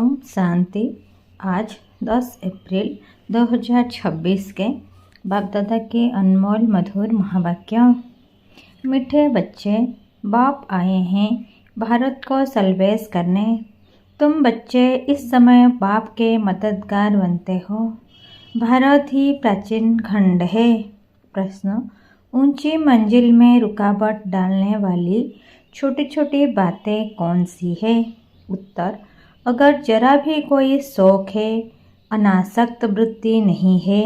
ओम शांति। आज 10 अप्रैल 2026 के बाप दादा के अनमोल मधुर महावाक्यों। मीठे बच्चे, बाप आए हैं भारत को सलवेस करने। तुम बच्चे इस समय बाप के मददगार बनते हो। भारत ही प्राचीन खंड है। प्रश्न: ऊंची मंजिल में रुकावट डालने वाली छोटी छोटी बातें कौन सी है? उत्तर: अगर जरा भी कोई शौक है, अनासक्त वृत्ति नहीं है,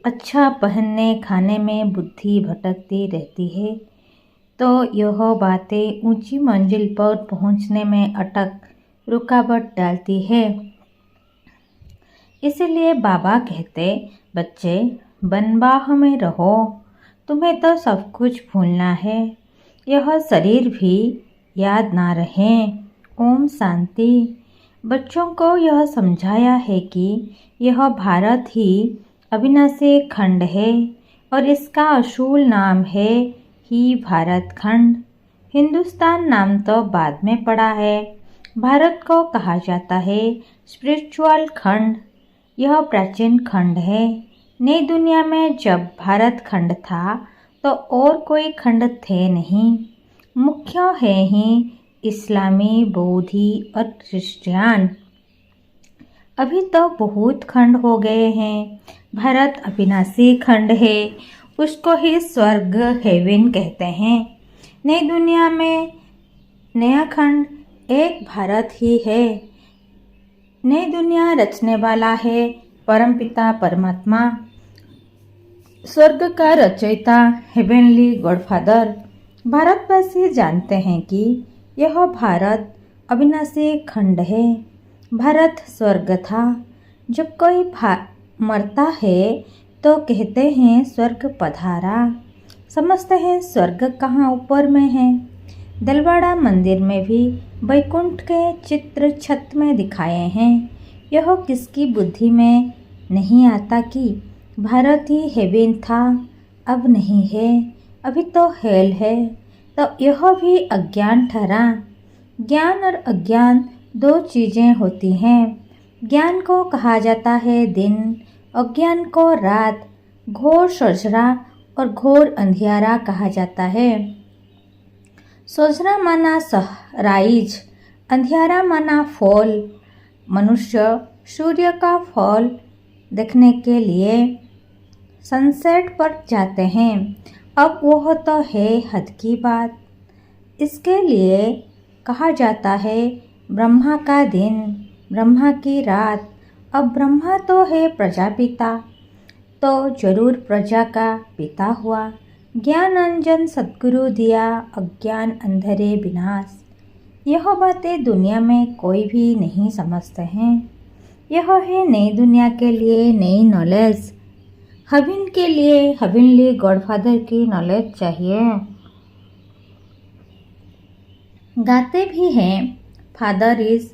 अच्छा पहनने खाने में बुद्धि भटकती रहती है, तो यह बातें ऊंची मंजिल पर पहुंचने में अटक रुकावट डालती है। इसलिए बाबा कहते, बच्चे बनबाह में रहो, तुम्हें तो सब कुछ भूलना है, यह शरीर भी याद ना रहे। ओम शांति। बच्चों को यह समझाया है कि यह भारत ही अविनाशी खंड है और इसका असूल नाम है ही भारत खंड। हिंदुस्तान नाम तो बाद में पड़ा है। भारत को कहा जाता है स्पिरिचुअल खंड। यह प्राचीन खंड है। नई दुनिया में जब भारत खंड था तो और कोई खंड थे नहीं। मुख्य है ही इस्लामी, बौद्धी और क्रिश्चियन। अभी तो बहुत खंड हो गए हैं। भारत अविनाशी खंड है। उसको ही स्वर्ग, हेवन कहते हैं। नई दुनिया में नया खंड एक भारत ही है। नई दुनिया रचने वाला है परमपिता परमात्मा, स्वर्ग का रचयिता, हेवनली गॉडफादर। भारतवासी जानते हैं कि यह भारत अविनाशी खंड है। भारत स्वर्ग था। जब कोई मरता है तो कहते हैं स्वर्ग पधारा। समझते हैं स्वर्ग कहाँ ऊपर में है। दिलवाड़ा मंदिर में भी वैकुंठ के चित्र छत में दिखाए हैं। यह किसकी बुद्धि में नहीं आता कि भारत ही हेवन था, अब नहीं है, अभी तो हेल है, तो यह भी अज्ञान ठहरा। ज्ञान और अज्ञान दो चीज़ें होती हैं। ज्ञान को कहा जाता है दिन, अज्ञान को रात। घोर सोजरा और घोर अंधियारा कहा जाता है। सोजरा माना सनराइज, अंधियारा माना फॉल। मनुष्य सूर्य का फॉल देखने के लिए सनसेट पर जाते हैं। अब वह तो है हद की बात। इसके लिए कहा जाता है ब्रह्मा का दिन, ब्रह्मा की रात। अब ब्रह्मा तो है प्रजापिता, तो जरूर प्रजा का पिता हुआ। ज्ञान अंजन सद्गुरु दिया, अज्ञान अंधेरे विनाश। यह बातें दुनिया में कोई भी नहीं समझते हैं। यह है नई दुनिया के लिए नई नॉलेज। हेवन के लिए हेवनली गॉडफादर की नॉलेज चाहिए। गाते भी हैं फादर इज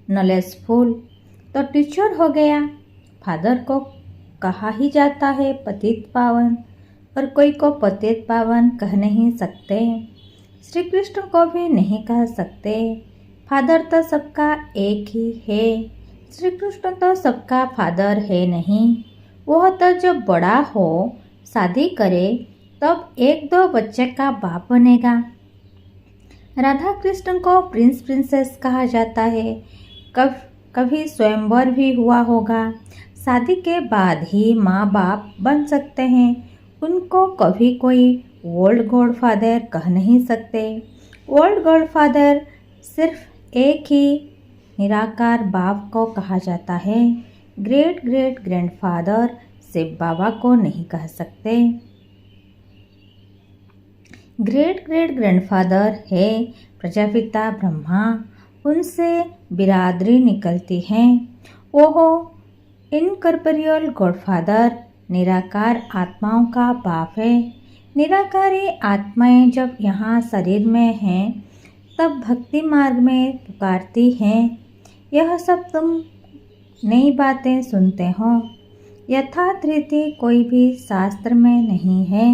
नॉलेजफुल, तो टीचर हो गया। फादर को कहा ही जाता है पतित पावन, और कोई को पतित पावन कह नहीं सकते। श्री कृष्ण को भी नहीं कह सकते। फादर तो सबका एक ही है। श्री कृष्ण तो सबका फादर है नहीं। वह तो जब बड़ा हो, शादी करे, तब एक दो बच्चे का बाप बनेगा। राधा कृष्ण को प्रिंस प्रिंसेस कहा जाता है। कभी स्वयंवर भी हुआ होगा। शादी के बाद ही माँ बाप बन सकते हैं। उनको कभी कोई ओल्ड गॉडफादर कह नहीं सकते। ओल्ड गॉडफादर सिर्फ एक ही निराकार बाप को कहा जाता है। ग्रेट ग्रेट ग्रैंडफादर शिव बाबा को नहीं कह सकते। ग्रेट ग्रेट ग्रैंडफादर है प्रजापिता ब्रह्मा। उनसे बिरादरी निकलती है। वह इनकॉर्पोरियल गॉडफादर निराकार आत्माओं का बाप है। निराकारी आत्माएं जब यहाँ शरीर में हैं, तब भक्ति मार्ग में पुकारती हैं। यह सब तुम नई बातें सुनते हो। यथार्थ रीति कोई भी शास्त्र में नहीं है।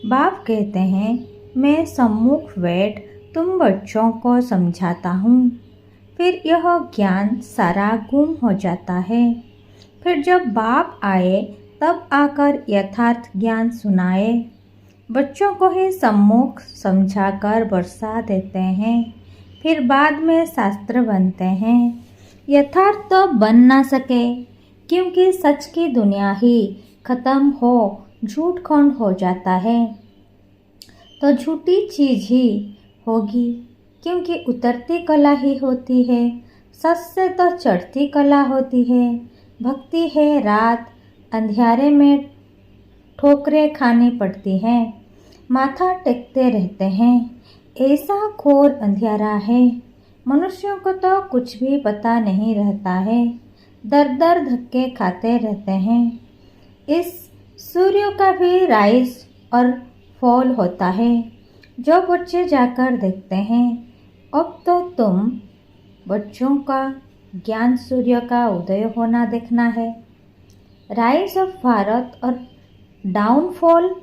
बाप कहते हैं, मैं सम्मुख बैठ तुम बच्चों को समझाता हूँ। फिर यह ज्ञान सारा गुम हो जाता है। फिर जब बाप आए तब आकर यथार्थ ज्ञान सुनाए। बच्चों को ही सम्मुख समझाकर बरसा देते हैं, फिर बाद में शास्त्र बनते हैं। यथार्थ तो बन ना सके, क्योंकि सच की दुनिया ही खत्म हो झूठ खंड हो जाता है, तो झूठी चीज ही होगी, क्योंकि उतरती कला ही होती है। सच से तो चढ़ती कला होती है। भक्ति है रात, अंधियारे में ठोकरें खानी पड़ती हैं, माथा टेकते रहते हैं। ऐसा घोर अंधियारा है, मनुष्यों को तो कुछ भी पता नहीं रहता है, दर दर धक्के खाते रहते हैं। इस सूर्य का भी राइज और फॉल होता है, जो बच्चे जाकर देखते हैं। अब तो तुम बच्चों का ज्ञान सूर्य का उदय होना देखना है। राइज ऑफ भारत और डाउनफॉल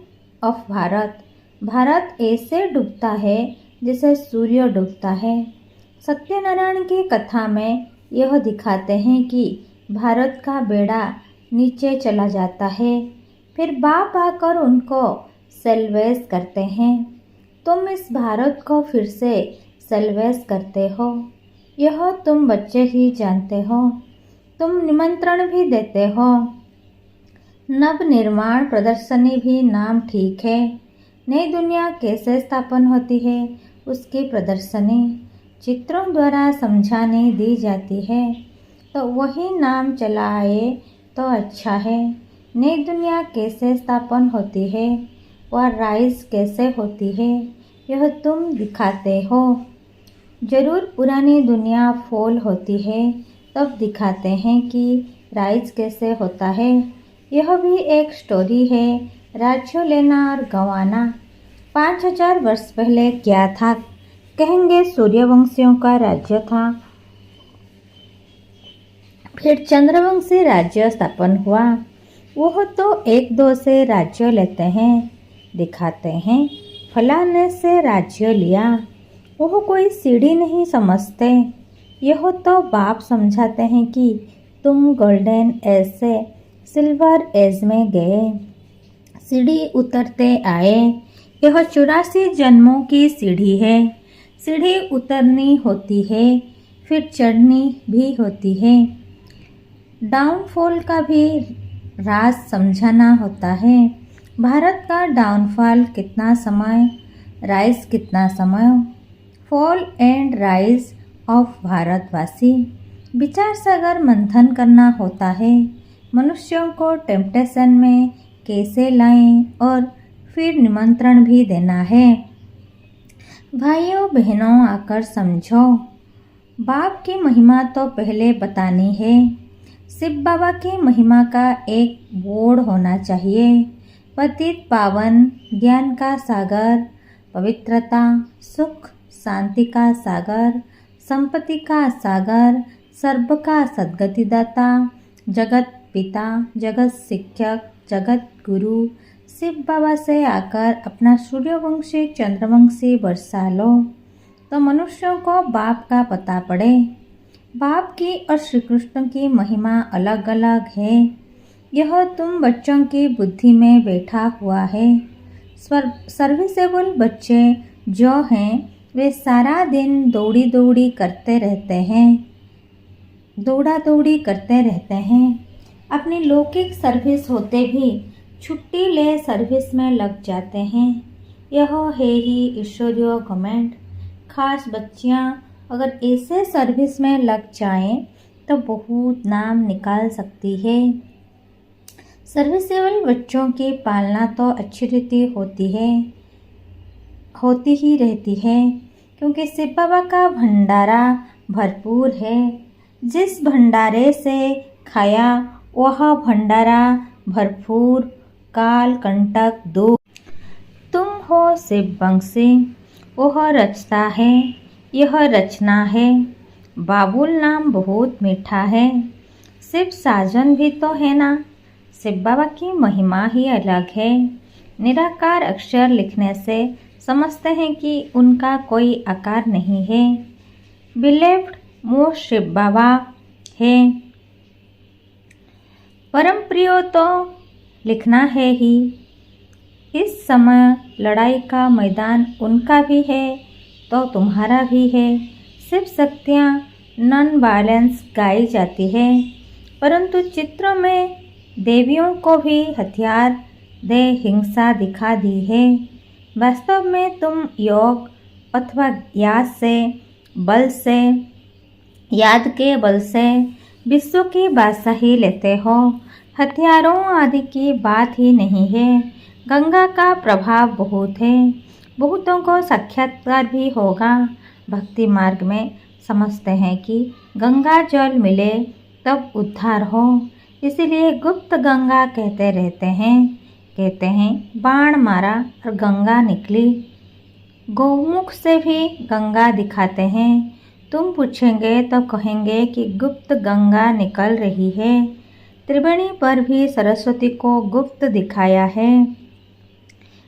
ऑफ भारत। भारत ऐसे डूबता है जैसे सूर्य डूबता है। सत्यनारायण की कथा में यह दिखाते हैं कि भारत का बेड़ा नीचे चला जाता है, फिर बाप आकर उनको सेल्वेस करते हैं। तुम इस भारत को फिर से सेल्वेस करते हो, यह तुम बच्चे ही जानते हो। तुम निमंत्रण भी देते हो। नव निर्माण प्रदर्शनी भी नाम ठीक है। नई दुनिया कैसे स्थापन होती है, उसकी प्रदर्शनी चित्रों द्वारा समझाने दी जाती है, तो वही नाम चलाए तो अच्छा है। नई दुनिया कैसे स्थापन होती है, वह राइज कैसे होती है, यह तुम दिखाते हो। जरूर पुरानी दुनिया फॉल होती है, तब दिखाते हैं कि राइज कैसे होता है। यह भी एक स्टोरी है, राज्य लेना और गंवाना। 5000 वर्ष पहले क्या था, कहेंगे सूर्यवंशियों का राज्य था, फिर चंद्रवंशी राज्य स्थापन हुआ। वह तो एक दो से राज्य लेते हैं, दिखाते हैं फलाने से राज्य लिया, वह कोई सीढ़ी नहीं समझते। यह तो बाप समझाते हैं कि तुम गोल्डन एज से सिल्वर एज में गए, सीढ़ी उतरते आए। यह 84 जन्मों की सीढ़ी है। सीढ़ी उतरनी होती है, फिर चढ़नी भी होती है। डाउनफॉल का भी राज समझाना होता है। भारत का डाउनफॉल कितना समय, राइज कितना समय। फॉल एंड राइज ऑफ भारतवासी। विचार सागर मंथन करना होता है। मनुष्यों को टेम्पटेशन में कैसे लाएं, और फिर निमंत्रण भी देना है। भाइयों बहनों आकर समझो, बाप की महिमा तो पहले बतानी है। शिव बाबा की महिमा का एक बोर्ड होना चाहिए। पतित पावन, ज्ञान का सागर, पवित्रता, सुख शांति का सागर, संपत्ति का सागर, सर्व का सद्गतिदाता, जगत पिता, जगत शिक्षक, जगत गुरु। शिव बाबा से आकर अपना सूर्यवंशी चंद्रवंशी बरसा लो, तो मनुष्यों को बाप का पता पड़े। बाप की और श्री कृष्ण की महिमा अलग अलग है। यह तुम बच्चों की बुद्धि में बैठा हुआ है। सर्विसेबल बच्चे जो हैं, वे सारा दिन दौड़ी दौड़ी करते रहते हैं, दौड़ा दौड़ी करते रहते हैं। अपनी लौकिक सर्विस होते भी छुट्टी ले सर्विस में लग जाते हैं। यह है ही ईश्वरीय घमंड। खास बच्चियां अगर ऐसे सर्विस में लग जाएं, तो बहुत नाम निकाल सकती है। सर्विसेबल बच्चों की पालना तो अच्छी रीति होती ही रहती है, क्योंकि शिव बाबा का भंडारा भरपूर है। जिस भंडारे से खाया वह भंडारा भरपूर, काल कंटक दुख। तुम हो शिव वंशी, वह रचता है, यह रचना है। बाबुल नाम बहुत मीठा है। शिव साजन भी तो है ना। शिव बाबा की महिमा ही अलग है। निराकार अक्षर लिखने से समझते हैं कि उनका कोई आकार नहीं है। बिलेव्ड वो शिव बाबा है। परम प्रियो तो लिखना है ही। इस समय लड़ाई का मैदान उनका भी है तो तुम्हारा भी है। शिव शक्तियाँ नॉन वायलेंस गाई जाती है, परंतु चित्रों में देवियों को भी हथियार दे हिंसा दिखा दी है। वास्तव में तुम योग अथवा याद के बल से विश्व की बादशाही लेते हो। हथियारों आदि की बात ही नहीं है। गंगा का प्रभाव बहुत है। बहुतों को साक्षात्कार भी होगा। भक्ति मार्ग में समझते हैं कि गंगा जल मिले तब उद्धार हो, इसलिए गुप्त गंगा कहते रहते हैं। कहते हैं बाण मारा और गंगा निकली। गौमुख से भी गंगा दिखाते हैं। तुम पूछेंगे तो कहेंगे कि गुप्त गंगा निकल रही है। त्रिवेणी पर भी सरस्वती को गुप्त दिखाया है।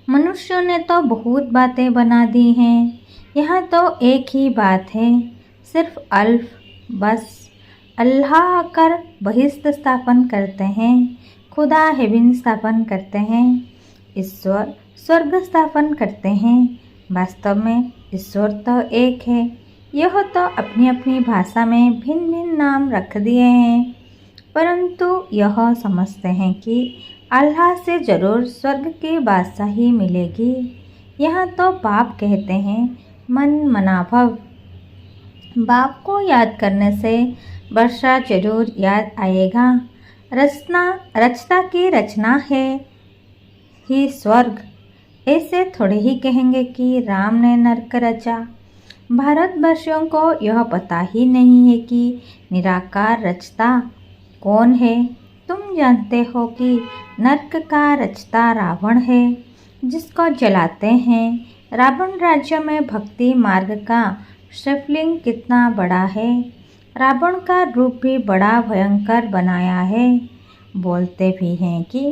मनुष्यों ने तो बहुत बातें बना दी हैं। यहाँ तो एक ही बात है, सिर्फ अल्फ, बस। अल्लाह आकर बहिष्ठ स्थापन करते हैं, खुदा हेविन स्थापन करते हैं, ईश्वर स्वर्ग स्थापन करते हैं। वास्तव में ईश्वर तो एक है। यह तो अपनी अपनी भाषा में भिन्न भिन्न नाम रख दिए हैं, परंतु यह समझते हैं कि अल्लाह से जरूर स्वर्ग की बादशाही मिलेगी। यहाँ तो बाप कहते हैं मन मनाभव। बाप को याद करने से वर्षा जरूर याद आएगा। रचना की रचना है ही स्वर्ग। ऐसे थोड़े ही कहेंगे कि राम ने नरक रचा। भारतवासियों को यह पता ही नहीं है कि निराकार रचता कौन है। तुम जानते हो कि नरक का रचता रावण है, जिसको जलाते हैं। रावण राज्य में भक्ति मार्ग का शिवलिंग कितना बड़ा है। रावण का रूप भी बड़ा भयंकर बनाया है। बोलते भी हैं कि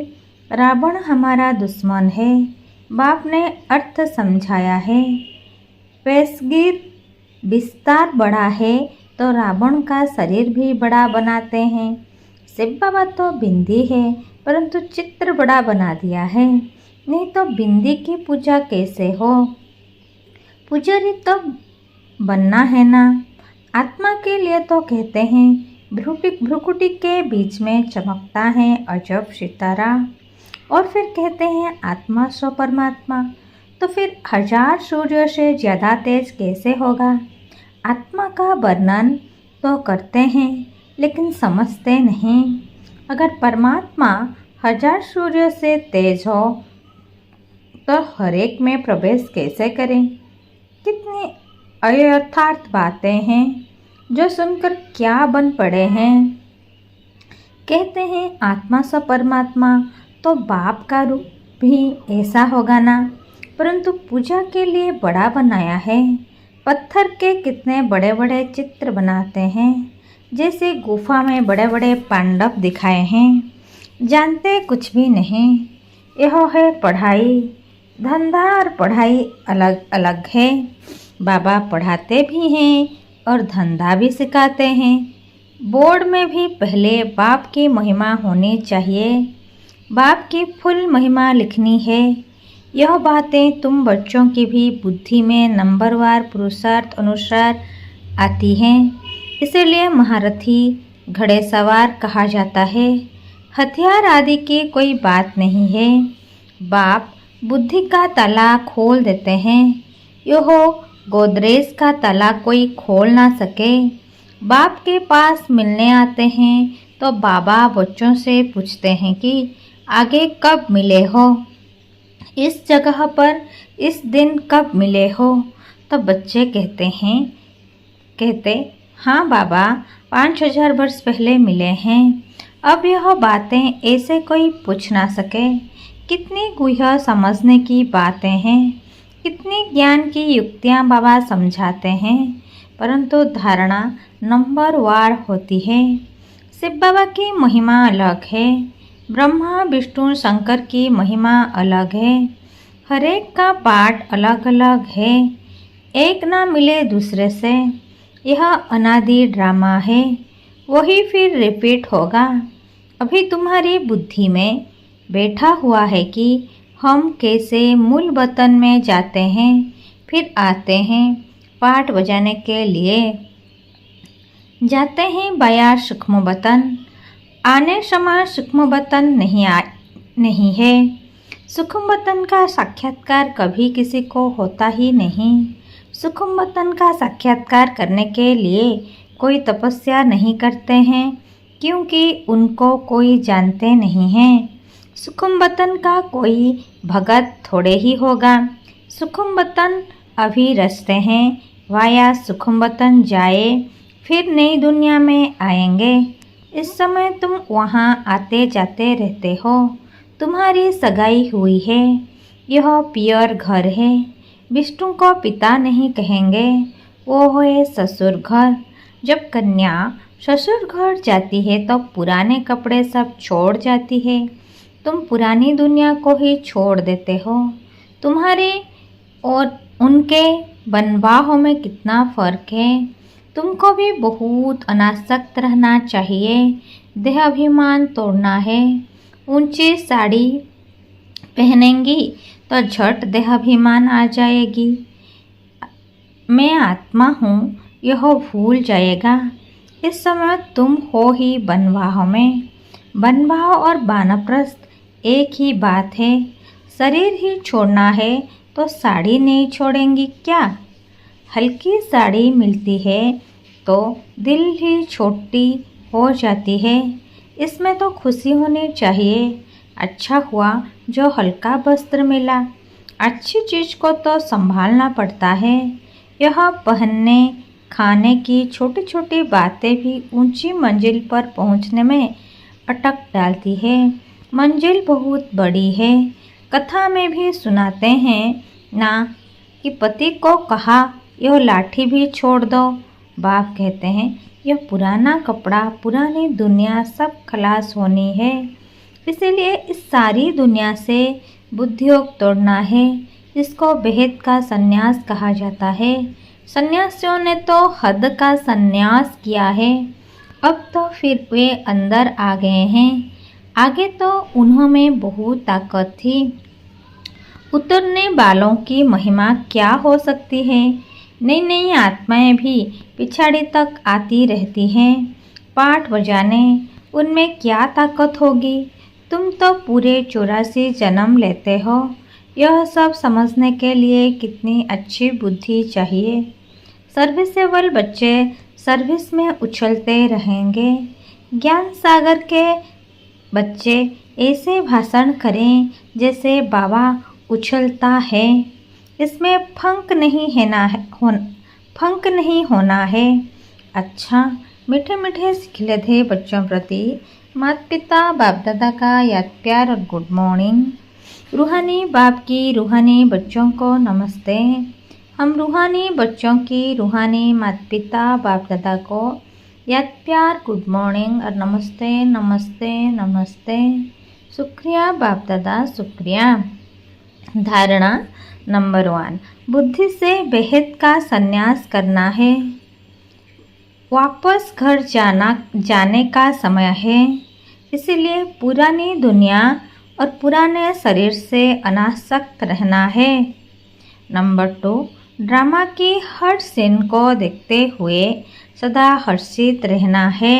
रावण हमारा दुश्मन है। बाप ने अर्थ समझाया है। पेशगीर विस्तार बड़ा है तो रावण का शरीर भी बड़ा बनाते हैं। शिव बाबा तो बिंदी है, परंतु चित्र बड़ा बना दिया है। नहीं तो बिंदी की पूजा कैसे हो। पुजारी तो बनना है ना। आत्मा के लिए तो कहते हैं भ्रुकुटी के बीच में चमकता है अजब सितारा। और फिर कहते हैं आत्मा सो परमात्मा। तो फिर 1000 सूर्य से ज़्यादा तेज कैसे होगा। आत्मा का वर्णन तो करते हैं, लेकिन समझते नहीं। अगर परमात्मा 1000 सूर्य से तेज हो तो हर एक में प्रवेश कैसे करें। कितनी अयथार्थ बातें हैं जो सुनकर क्या बन पड़े हैं। कहते हैं आत्मा सा परमात्मा, तो बाप का रूप भी ऐसा होगा ना। परंतु पूजा के लिए बड़ा बनाया है। पत्थर के कितने बड़े बड़े चित्र बनाते हैं, जैसे गुफा में बड़े बड़े पांडव दिखाए हैं। जानते कुछ भी नहीं। यह है पढ़ाई। धंधा और पढ़ाई अलग अलग है। बाबा पढ़ाते भी हैं और धंधा भी सिखाते हैं। बोर्ड में भी पहले बाप की महिमा होनी चाहिए। बाप की फुल महिमा लिखनी है। यह बातें तुम बच्चों की भी बुद्धि में नंबरवार पुरुषार्थ अनुसार आती हैं। इसीलिए महारथी घड़ेसवार कहा जाता है। हथियार आदि की कोई बात नहीं है। बाप बुद्धि का ताला खोल देते हैं। यह गोदरेज का ताला कोई खोल ना सके। बाप के पास मिलने आते हैं तो बाबा बच्चों से पूछते हैं कि आगे कब मिले हो, इस जगह पर इस दिन कब मिले हो। तो बच्चे कहते हाँ बाबा 5000 वर्ष पहले मिले हैं। अब यह बातें ऐसे कोई पूछ ना सके। कितनी गुह्य समझने की बातें हैं। कितनी ज्ञान की युक्तियाँ बाबा समझाते हैं, परंतु धारणा नंबरवार होती है। शिव बाबा की महिमा अलग है। ब्रह्मा विष्णु शंकर की महिमा अलग है। हरेक का पाठ अलग अलग है। एक ना मिले दूसरे से। यह अनादि ड्रामा है, वही फिर रिपीट होगा। अभी तुम्हारी बुद्धि में बैठा हुआ है कि हम कैसे मूल वतन में जाते हैं, फिर आते हैं पाठ बजाने के लिए, जाते हैं बाया सूक्ष्म वतन। आने समय सूक्ष्म वतन नहीं है। सूक्ष्म वतन का साक्षात्कार कभी किसी को होता ही नहीं। सूक्ष्म वतन का साक्षात्कार करने के लिए कोई तपस्या नहीं करते हैं, क्योंकि उनको कोई जानते नहीं हैं। सूक्ष्म वतन का कोई भगत थोड़े ही होगा। सूक्ष्म वतन अभी रचते हैं, वाया सूक्ष्म वतन जाए, फिर नई दुनिया में आएंगे। इस समय तुम वहाँ आते जाते रहते हो। तुम्हारी सगाई हुई है, यह पियर घर है। विष्णु को पिता नहीं कहेंगे, वो है ससुर घर। जब कन्या ससुर घर जाती है तो पुराने कपड़े सब छोड़ जाती है। तुम पुरानी दुनिया को ही छोड़ देते हो। तुम्हारे और उनके बनवाहों में कितना फर्क है। तुमको भी बहुत अनासक्त रहना चाहिए। देहाभिमान तोड़ना है। ऊंची साड़ी पहनेंगी तो झट देहाभिमान आ जाएगी। मैं आत्मा हूँ, यह भूल जाएगा। इस समय तुम हो ही बनवाह में। बनवाह और वानप्रस्थ एक ही बात है। शरीर ही छोड़ना है तो साड़ी नहीं छोड़ेंगी क्या? हल्की साड़ी मिलती है तो दिल ही छोटी हो जाती है। इसमें तो खुशी होनी चाहिए। अच्छा हुआ जो हल्का वस्त्र मिला। अच्छी चीज़ को तो संभालना पड़ता है। यह पहनने खाने की छोटी छोटी बातें भी ऊंची मंजिल पर पहुंचने में अटक डालती है। मंजिल बहुत बड़ी है। कथा में भी सुनाते हैं ना कि पति को कहा यह लाठी भी छोड़ दो। बाप कहते हैं यह पुराना कपड़ा, पुरानी दुनिया सब खलास होनी है। इसीलिए इस सारी दुनिया से बुद्धियोग तोड़ना है। इसको बेहद का संन्यास कहा जाता है। सन्यासियों ने तो हद का संन्यास किया है। अब तो फिर वे अंदर आ गए हैं। आगे तो उन्होंने बहुत ताकत थी। उतरने वालों की महिमा क्या हो सकती है। नई नई आत्माएं भी पिछाड़ी तक आती रहती हैं पाठ बजाने। उनमें क्या ताकत होगी। तुम तो पूरे 84 जन्म लेते हो। यह सब समझने के लिए कितनी अच्छी बुद्धि चाहिए। सर्विसेबल बच्चे सर्विस में उछलते रहेंगे। ज्ञान सागर के बच्चे ऐसे भाषण करें जैसे बाबा उछलता है। इसमें फंक नहीं होना है। अच्छा, मीठे मीठे खिले बच्चों प्रति माता पिता बाप दादा का याद प्यार और गुड मॉर्निंग। रूहानी बाप की रूहानी बच्चों को नमस्ते। हम रूहानी बच्चों की रूहानी माता पिता बाप दादा को याद प्यार गुड मॉर्निंग और नमस्ते नमस्ते नमस्ते। शुक्रिया बाप दादा, शुक्रिया। धारणा नंबर 1, बुद्धि से बेहद का संन्यास करना है। वापस घर जाने का समय है। इसलिए पुरानी दुनिया और पुराने शरीर से अनासक्त रहना है। नंबर 2, ड्रामा की हर सीन को देखते हुए सदा हर्षित रहना है।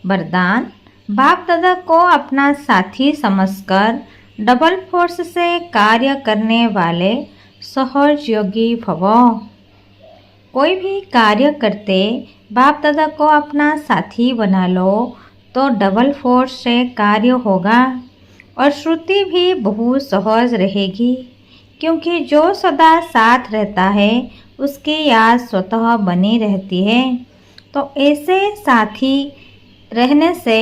वरदान, बाप दादा को अपना साथी समझकर डबल फोर्स से कार्य करने वाले सहयोगी भव। कोई भी कार्य करते बाप दादा को अपना साथी बना लो तो डबल फोर्स से कार्य होगा और श्रुति भी बहुत सहज रहेगी, क्योंकि जो सदा साथ रहता है उसकी याद स्वतः बनी रहती है। तो ऐसे साथी रहने से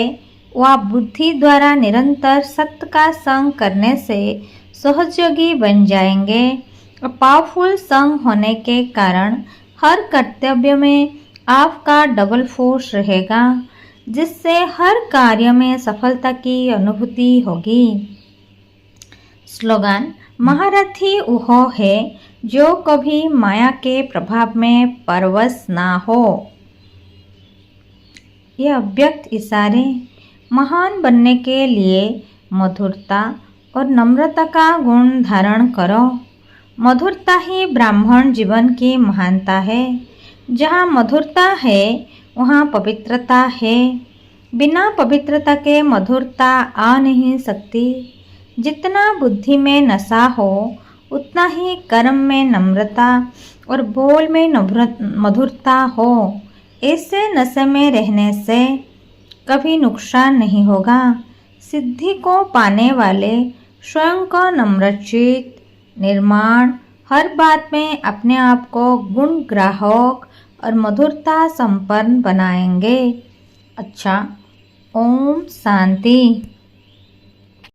वह बुद्धि द्वारा निरंतर सत्य का संग करने से सहयोगी बन जाएंगे। और पावरफुल संग होने के कारण हर कर्तव्य में आपका डबल फोर्स रहेगा, जिससे हर कार्य में सफलता की अनुभूति होगी। स्लोगन, महारथी वह है जो कभी माया के प्रभाव में परवश ना हो। ये अव्यक्त इशारे महान बनने के लिए मधुरता और नम्रता का गुण धारण करो। मधुरता ही ब्राह्मण जीवन की महानता है। जहाँ मधुरता है वहाँ पवित्रता है। बिना पवित्रता के मधुरता आ नहीं सकती। जितना बुद्धि में नशा हो उतना ही कर्म में नम्रता और बोल में मधुरता हो। ऐसे नशे में रहने से कभी नुकसान नहीं होगा। सिद्धि को पाने वाले स्वयं को नम्रचित, निर्माण, हर बात में अपने आप को गुण ग्राहक और मधुरता संपन्न बनाएंगे। अच्छा, ओम शांति।